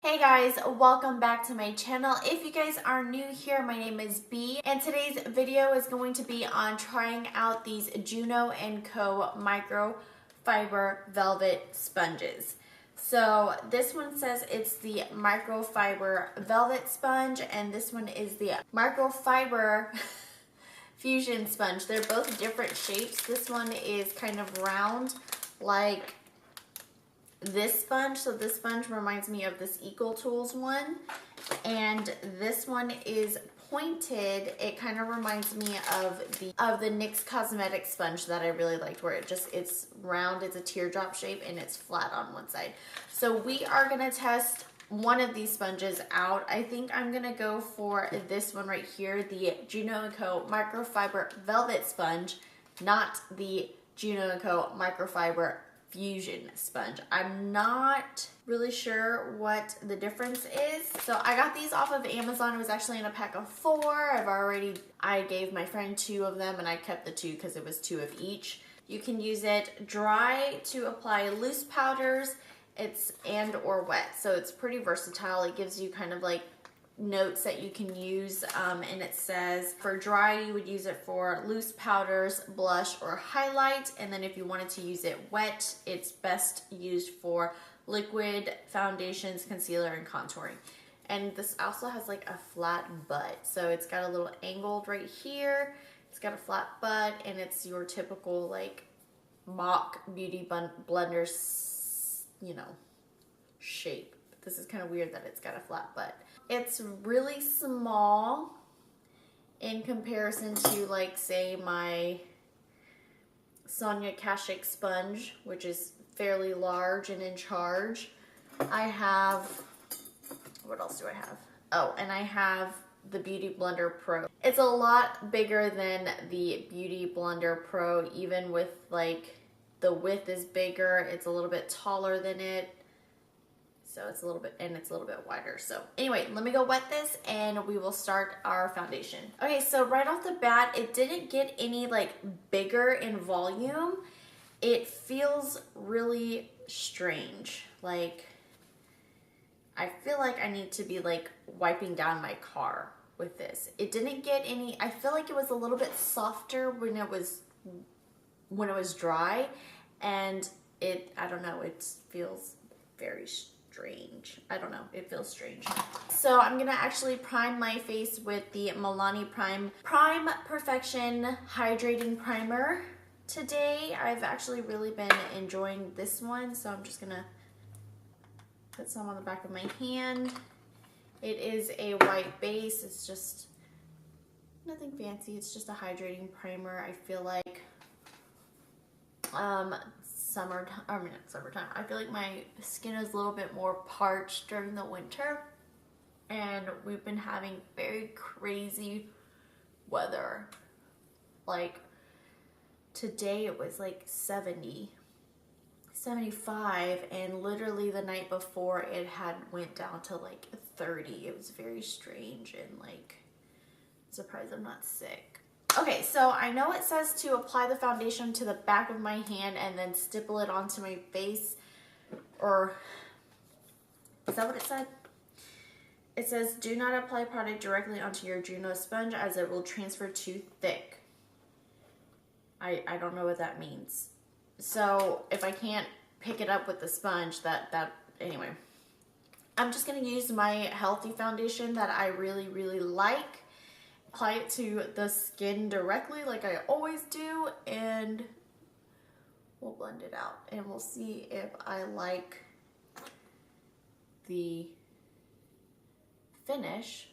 Hey guys, welcome back to my channel. If you guys are new here, my name is B, and today's video is going to be on trying out these Juno Co Microfiber Velvet Sponges. So this one says it's the Microfiber Velvet Sponge, and this one is the Microfiber Fusion Sponge. They're both different shapes. This one is kind of round, like this sponge. So this sponge reminds me of this Equal Tools one, and this one is pointed. It kind of reminds me of the NYX Cosmetic sponge that I really liked, where it's round, it's a teardrop shape, and it's flat on one side. So we are gonna test one of these sponges out. I think I'm gonna go for this one right here, the Juno Co Microfiber Velvet Sponge, not the Juno Co Microfiber Fusion Sponge. I'm not really sure what the difference is. So I got these off of Amazon. It was actually in a pack of 4. I gave my friend 2 of them, and I kept the 2 because it was 2 of each. You can use it dry to apply loose powders, or wet. So it's pretty versatile. It gives you kind of like notes that you can use, and it says for dry you would use it for loose powders, blush, or highlight, and then if you wanted to use it wet, it's best used for liquid foundations, concealer, and contouring. And this also has like a flat butt, so it's got a little angled right here, it's got a flat butt, and it's your typical like mock beauty blender, shape. This is kind of weird that it's got a flat butt. It's really small in comparison to, like, say, my Sonia Kashuk sponge, which is fairly large and in charge. I have, what else do I have? Oh, and I have the Beauty Blender Pro. It's a lot bigger than the Beauty Blender Pro, even with, like, the width is bigger. It's a little bit taller than it. So it's a little bit wider. So anyway, let me go wet this and we will start our foundation. Okay, so right off the bat, it didn't get any like bigger in volume. It feels really strange. Like, I feel like I need to be like wiping down my car with this. It didn't get any, I feel like it was a little bit softer when it was dry, and I don't know, it feels very strange. I don't know, it feels strange. So I'm gonna actually prime my face with the Milani Prime Perfection Hydrating Primer today. I've actually really been enjoying this one, so I'm just gonna put some on the back of my hand. It is a white base. It's just nothing fancy. It's just a hydrating primer. I feel like summertime. I feel like my skin is a little bit more parched during the winter, and we've been having very crazy weather. Like today it was like 70, 75, and literally the night before it had went down to like 30. It was very strange, and like, I'm surprised I'm not sick. Okay, so I know it says to apply the foundation to the back of my hand and then stipple it onto my face, or is that what it said? It says, do not apply product directly onto your Juno sponge as it will transfer too thick. I don't know what that means. So if I can't pick it up with the sponge, anyway. I'm just gonna use my Healthy foundation that I really, really like. Apply it to the skin directly like I always do, and we'll blend it out, and we'll see if I like the finish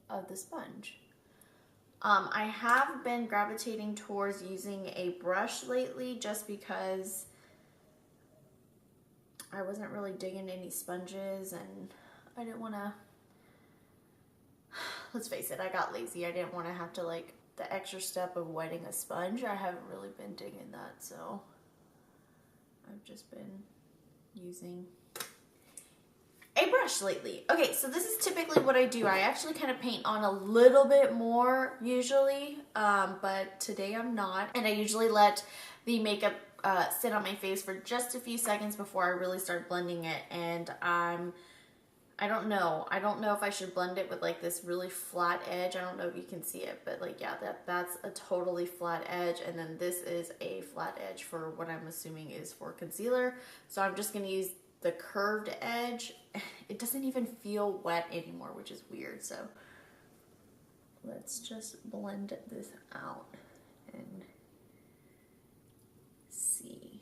of the sponge. I have been gravitating towards using a brush lately just because I wasn't really digging any sponges, and I didn't want to, let's face it, I got lazy. I didn't want to have to, like, the extra step of wetting a sponge. I haven't really been digging that, so I've just been using a brush lately. Okay, so this is typically what I do. I actually kind of paint on a little bit more usually, but today I'm not. And I usually let the makeup sit on my face for just a few seconds before I really start blending it. And I don't know if I should blend it with like this really flat edge. I don't know if you can see it, but like, yeah, that's a totally flat edge. And then this is a flat edge for what I'm assuming is for concealer. So I'm just gonna use the curved edge. It doesn't even feel wet anymore, which is weird. So let's just blend this out and see.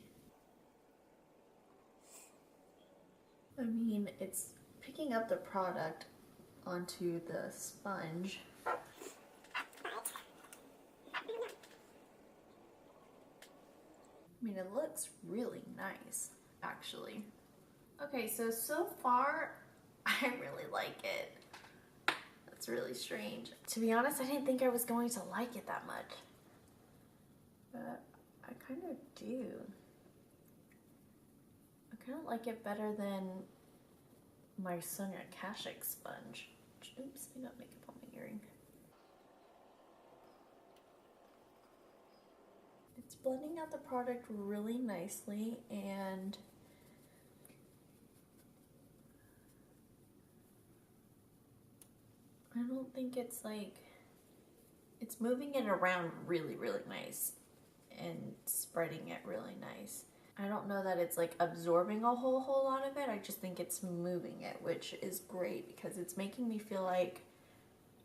I mean, it's picking up the product onto the sponge. I mean, it looks really nice, actually. Okay, so far, I really like it. That's really strange. To be honest, I didn't think I was going to like it that much. But I kind of do. I kind of like it better than my Sonia Kashuk sponge. Oops, I got makeup on my earring. It's blending out the product really nicely, and I don't think it's like, it's moving it around really, really nice and spreading it really nice. I don't know that it's like absorbing a whole lot of it. I just think it's moving it, which is great because it's making me feel like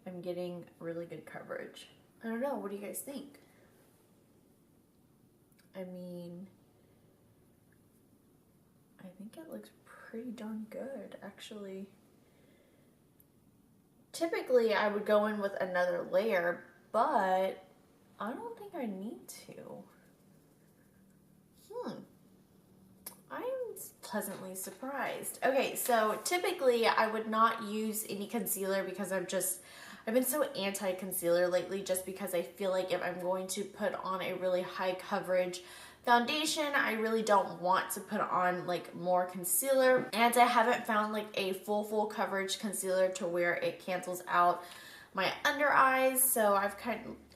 I'm getting really good coverage. I don't know, what do you guys think? I mean, I think it looks pretty darn good, actually. Typically, I would go in with another layer, but I don't think I need to. I'm pleasantly surprised. Okay, so typically I would not use any concealer because I've been so anti-concealer lately, just because I feel like if I'm going to put on a really high coverage foundation, I really don't want to put on like more concealer, and I haven't found like a full coverage concealer to where it cancels out my under eyes. So I've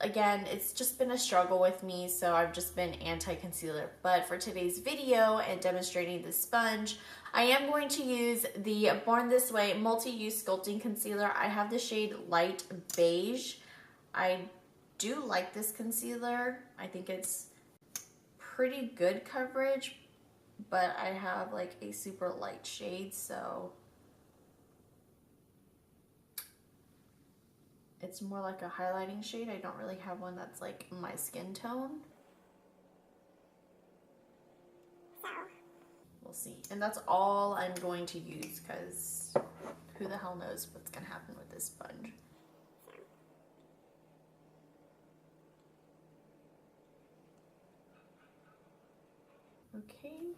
again, it's just been a struggle with me, so I've just been anti-concealer. But for today's video and demonstrating the sponge, I am going to use the Born This Way Multi-Use Sculpting Concealer. I have the shade Light Beige. I do like this concealer. I think it's pretty good coverage, but I have like a super light shade, so it's more like a highlighting shade. I don't really have one that's like my skin tone. We'll see. And that's all I'm going to use, because who the hell knows what's gonna happen with this sponge. Okay,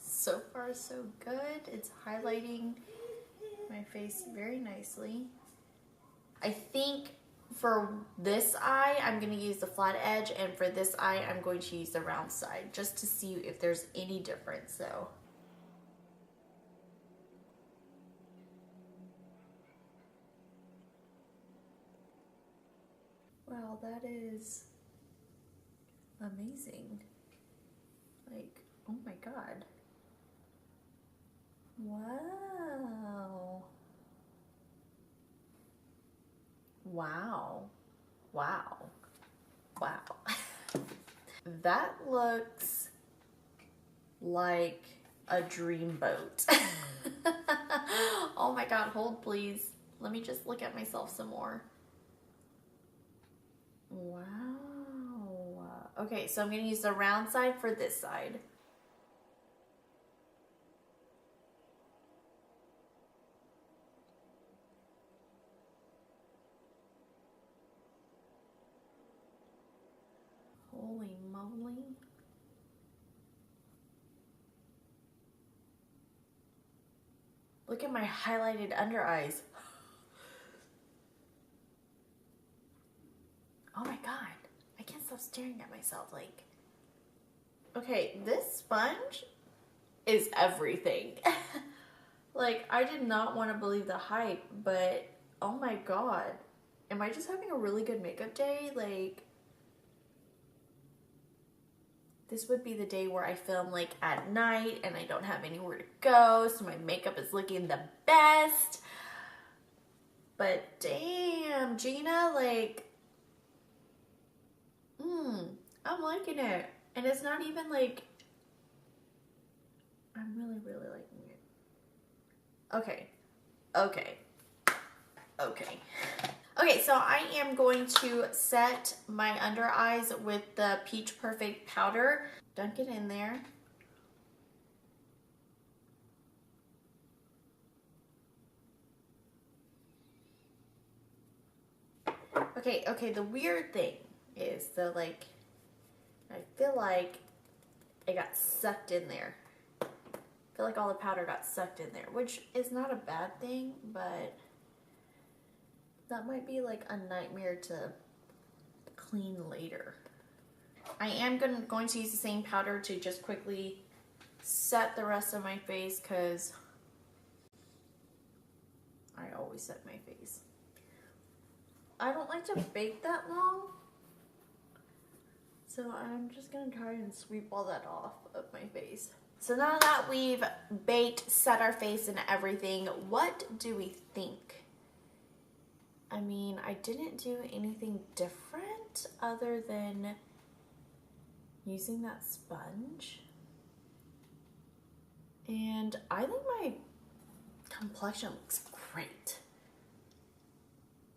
so far so good. It's highlighting my face very nicely. I think for this eye, I'm going to use the flat edge, and for this eye, I'm going to use the round side, just to see if there's any difference, though. Wow, that is amazing. Like, oh my god. Wow. Wow. Wow. Wow. That looks like a dream boat. Oh my god, hold please. Let me just look at myself some more. Wow. Okay, so I'm going to use the round side for this side. Holy moly. Look at my highlighted under eyes. Oh my god. I can't stop staring at myself. Like, okay, this sponge is everything. Like, I did not want to believe the hype, but oh my god. Am I just having a really good makeup day? Like, this would be the day where I film like at night and I don't have anywhere to go, so my makeup is looking the best. But damn, Gina, like, I'm liking it. And it's not even like, I'm really, really liking it. Okay. Okay, so I am going to set my under eyes with the Peach Perfect powder. Dunk it in there. Okay, the weird thing is the, like, I feel like it got sucked in there. I feel like all the powder got sucked in there, which is not a bad thing, but that might be like a nightmare to clean later. I am going to use the same powder to just quickly set the rest of my face because I always set my face. I don't like to bake that long, so I'm just gonna try and sweep all that off of my face. So now that we've baked, set our face and everything, what do we think? I mean, I didn't do anything different other than using that sponge. And I think my complexion looks great.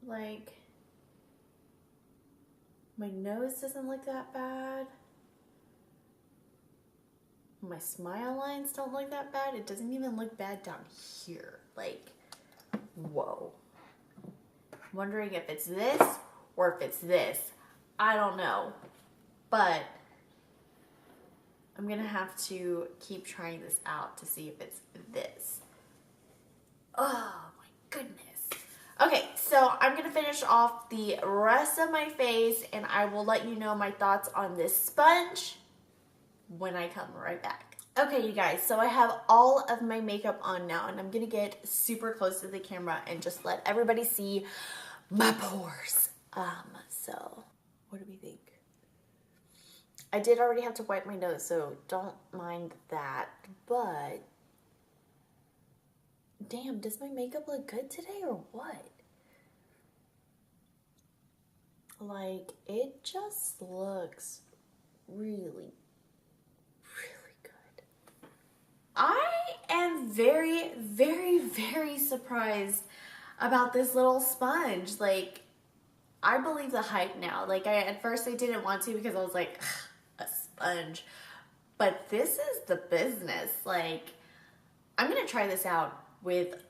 Like, my nose doesn't look that bad. My smile lines don't look that bad. It doesn't even look bad down here. Like, whoa. Wondering if it's this or if it's this. I don't know. But I'm gonna have to keep trying this out to see if it's this. Oh my goodness. Okay, so I'm gonna finish off the rest of my face and I will let you know my thoughts on this sponge when I come right back. Okay, you guys, so I have all of my makeup on now and I'm gonna get super close to the camera and just let everybody see my pores. So what do we think? I did already have to wipe my nose, so don't mind that, but damn, does my makeup look good today or what? Like, it just looks really, really good. I am very, very, very surprised about this little sponge. Like, I believe the hype now. Like, at first I didn't want to because I was like, a sponge. But this is the business. Like, I'm gonna try this out with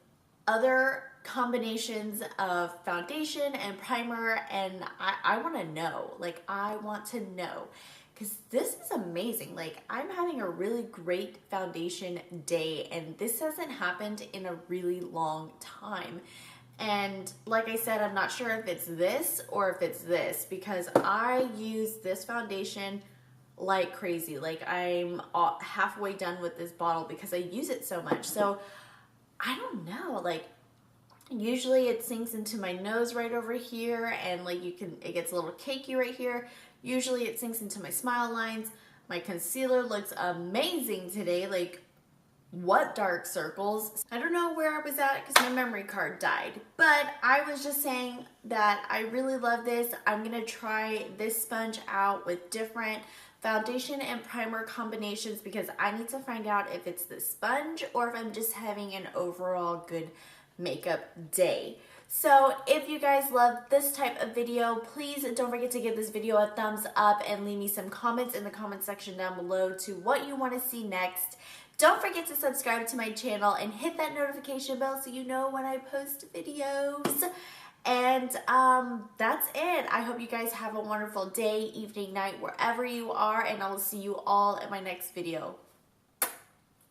other combinations of foundation and primer, and I want to know. Like, I want to know because this is amazing. Like, I'm having a really great foundation day, and this hasn't happened in a really long time. And like I said, I'm not sure if it's this or if it's this because I use this foundation like crazy. Like, I'm halfway done with this bottle because I use it so much. So I don't know, like, usually it sinks into my nose right over here and like it gets a little cakey right here. Usually it sinks into my smile lines. My concealer looks amazing today. Like, what dark circles? I don't know where I was at because my memory card died, but I was just saying that I really love this. I'm gonna try this sponge out with different foundation and primer combinations because I need to find out if it's the sponge or if I'm just having an overall good makeup day. So if you guys love this type of video, please don't forget to give this video a thumbs up and leave me some comments in the comment section down below to what you want to see next. Don't forget to subscribe to my channel and hit that notification bell so you know when I post videos. And that's it. I hope you guys have a wonderful day, evening, night, wherever you are, and I will see you all in my next video.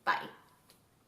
Bye.